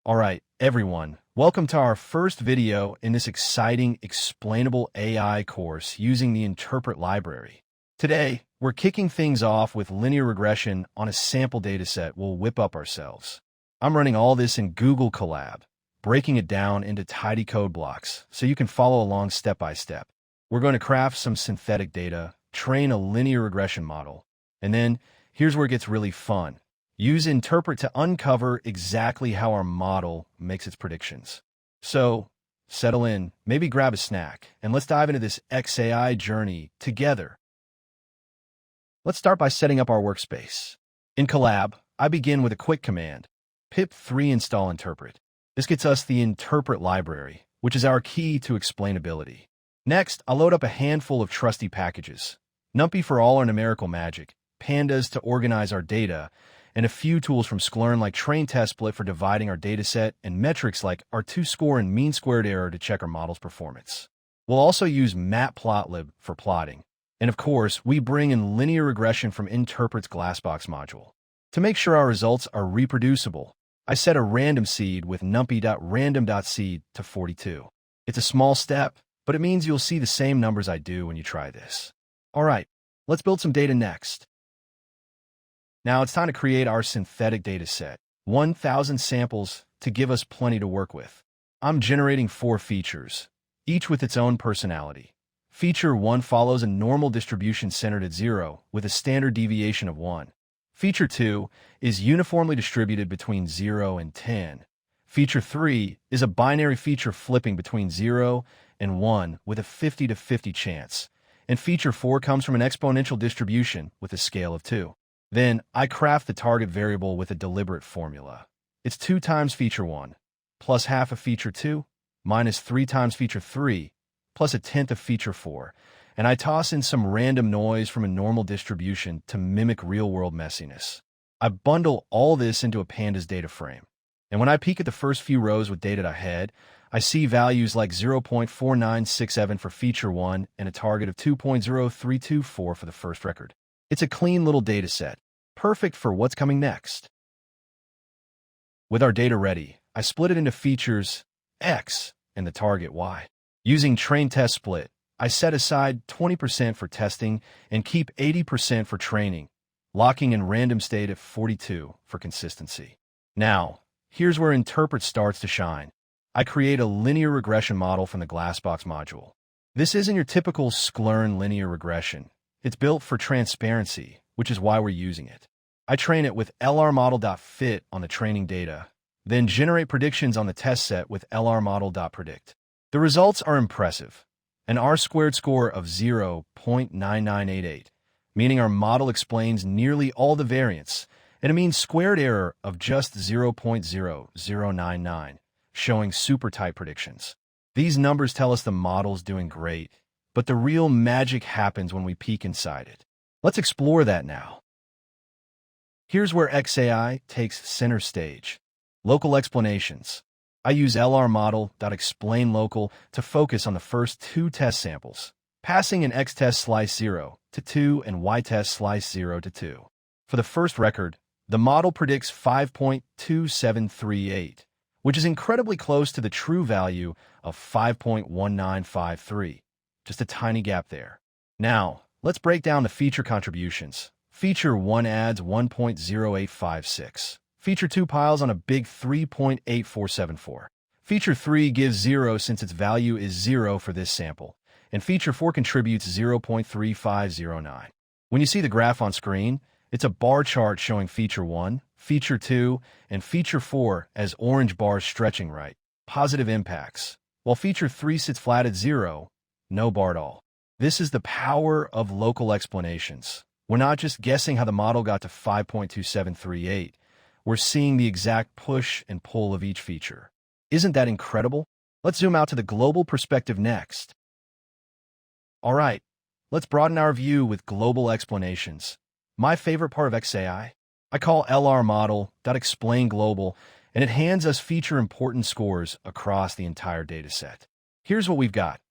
All right, everyone, welcome to our first video in this exciting explainable AI course using the Interpret library. Today, we're kicking things off with linear regression on a sample dataset we'll whip up ourselves. I'm running all this in Google Colab, breaking it down into tidy code blocks so you can follow along step by step. We're going to craft some synthetic data, train a linear regression model, and then here's where it gets really fun. Use Interpret to uncover exactly how our model makes its predictions. So, settle in, maybe grab a snack, and let's dive into this XAI journey together. Let's start by setting up our workspace. In Colab, I begin with a quick command, pip3 install interpret. This gets us the Interpret library, which is our key to explainability. Next, I'll load up a handful of trusty packages, NumPy for all our numerical magic, pandas to organize our data, and a few tools from Sklearn like train test split for dividing our dataset and metrics like our two-score and mean squared error to check our model's performance. We'll also use matplotlib for plotting. And of course, we bring in linear regression from Interpret's Glassbox module. To make sure our results are reproducible, I set a random seed with numpy.random.seed to 42. It's a small step, but it means you'll see the same numbers I do when you try this. All right, let's build some data next. Now it's time to create our synthetic data set, 1,000 samples to give us plenty to work with. I'm generating 4 features, each with its own personality. Feature 1 follows a normal distribution centered at 0 with a standard deviation of 1. Feature 2 is uniformly distributed between 0 and 10. Feature 3 is a binary feature flipping between 0 and 1 with a 50-50 chance. And feature 4 comes from an exponential distribution with a scale of 2. Then, I craft the target variable with a deliberate formula. It's 2 times feature 1, plus half of feature 2, minus 3 times feature 3, plus a tenth of feature 4, and I toss in some random noise from a normal distribution to mimic real-world messiness. I bundle all this into a pandas data frame, and when I peek at the first few rows with data ahead, I see values like 0.4967 for feature 1 and a target of 2.0324 for the first record. It's a clean little data set, perfect for what's coming next. With our data ready, I split it into features X and the target Y. Using train test split, I set aside 20% for testing and keep 80% for training, locking in random state at 42 for consistency. Now, here's where Interpret starts to shine. I create a linear regression model from the Glassbox module. This isn't your typical Sklearn linear regression. It's built for transparency, which is why we're using it. I train it with lrmodel.fit on the training data, then generate predictions on the test set with lrmodel.predict. The results are impressive. An R-squared score of 0.9988, meaning our model explains nearly all the variance, and a mean squared error of just 0.0099, showing super tight predictions. These numbers tell us the model's doing great, but the real magic happens when we peek inside it. Let's explore that now. Here's where XAI takes center stage. Local explanations. I use lrmodel.explainLocal to focus on the first 2 test samples, passing an x-test slice 0 to 2 and y-test slice 0 to 2. For the first record, the model predicts 5.2738, which is incredibly close to the true value of 5.1953. Just a tiny gap there. Now, let's break down the feature contributions. Feature 1 adds 1.0856. Feature 2 piles on a big 3.8474. Feature 3 gives 0 since its value is 0 for this sample. And feature 4 contributes 0.3509. When you see the graph on screen, it's a bar chart showing feature 1, feature 2, and feature 4 as orange bars stretching right. Positive impacts. While feature 3 sits flat at 0, no bar at all. This is the power of local explanations. We're not just guessing how the model got to 5.2738. We're seeing the exact push and pull of each feature. Isn't that incredible? Let's zoom out to the global perspective next. All right, let's broaden our view with global explanations. My favorite part of XAI? I call lrmodel.explainGlobal, and it hands us feature important scores across the entire dataset. Here's what we've got.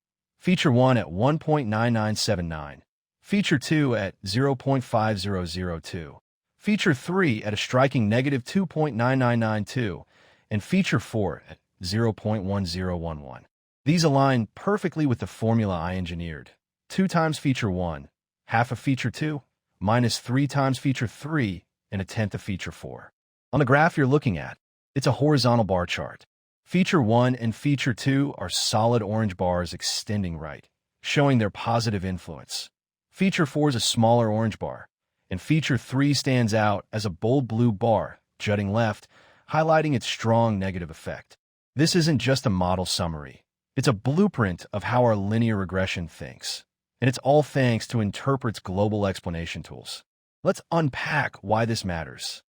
Feature 1 at 1.9979, Feature 2 at 0.5002, Feature 3 at a striking negative 2.9992, and feature 4 at 0.1011. These align perfectly with the formula I engineered. 2 times feature 1, half of feature 2, minus 3 times feature 3, and a tenth of feature 4. On the graph you're looking at, it's a horizontal bar chart. Feature 1 and feature 2 are solid orange bars extending right, showing their positive influence. Feature 4 is a smaller orange bar, and feature 3 stands out as a bold blue bar, jutting left, highlighting its strong negative effect. This isn't just a model summary. It's a blueprint of how our linear regression thinks, and it's all thanks to Interpret's global explanation tools. Let's unpack why this matters.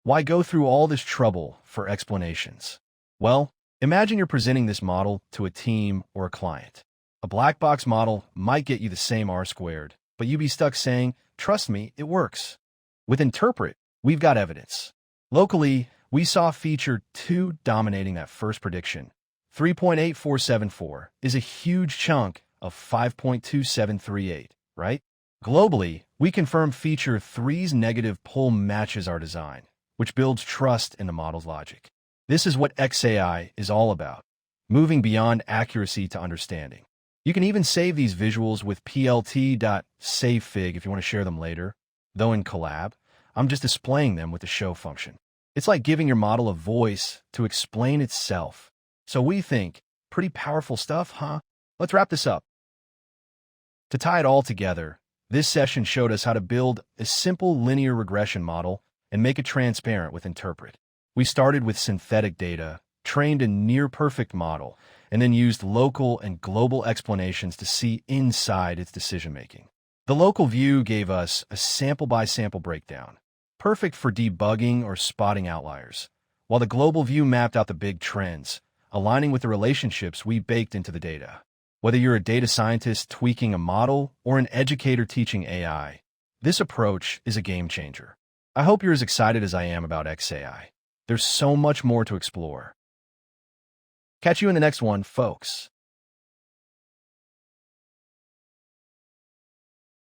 Why go through all this trouble for explanations? Well, imagine you're presenting this model to a team or a client. A black box model might get you the same R-squared, but you'd be stuck saying, "Trust me, it works." With Interpret, we've got evidence. Locally, we saw feature 2 dominating that first prediction. 3.8474 is a huge chunk of 5.2738, right? Globally, we confirm feature 3's negative pull matches our design, which builds trust in the model's logic. This is what XAI is all about, moving beyond accuracy to understanding. You can even save these visuals with plt.savefig if you want to share them later. Though in Colab, I'm just displaying them with the show function. It's like giving your model a voice to explain itself. So we think, pretty powerful stuff, huh? Let's wrap this up. To tie it all together, this session showed us how to build a simple linear regression model and make it transparent with Interpret. We started with synthetic data, trained a near-perfect model, and then used local and global explanations to see inside its decision-making. The local view gave us a sample-by-sample breakdown, perfect for debugging or spotting outliers, while the global view mapped out the big trends, aligning with the relationships we baked into the data. Whether you're a data scientist tweaking a model or an educator teaching AI, this approach is a game changer. I hope you're as excited as I am about XAI. There's so much more to explore. Catch you in the next one, folks.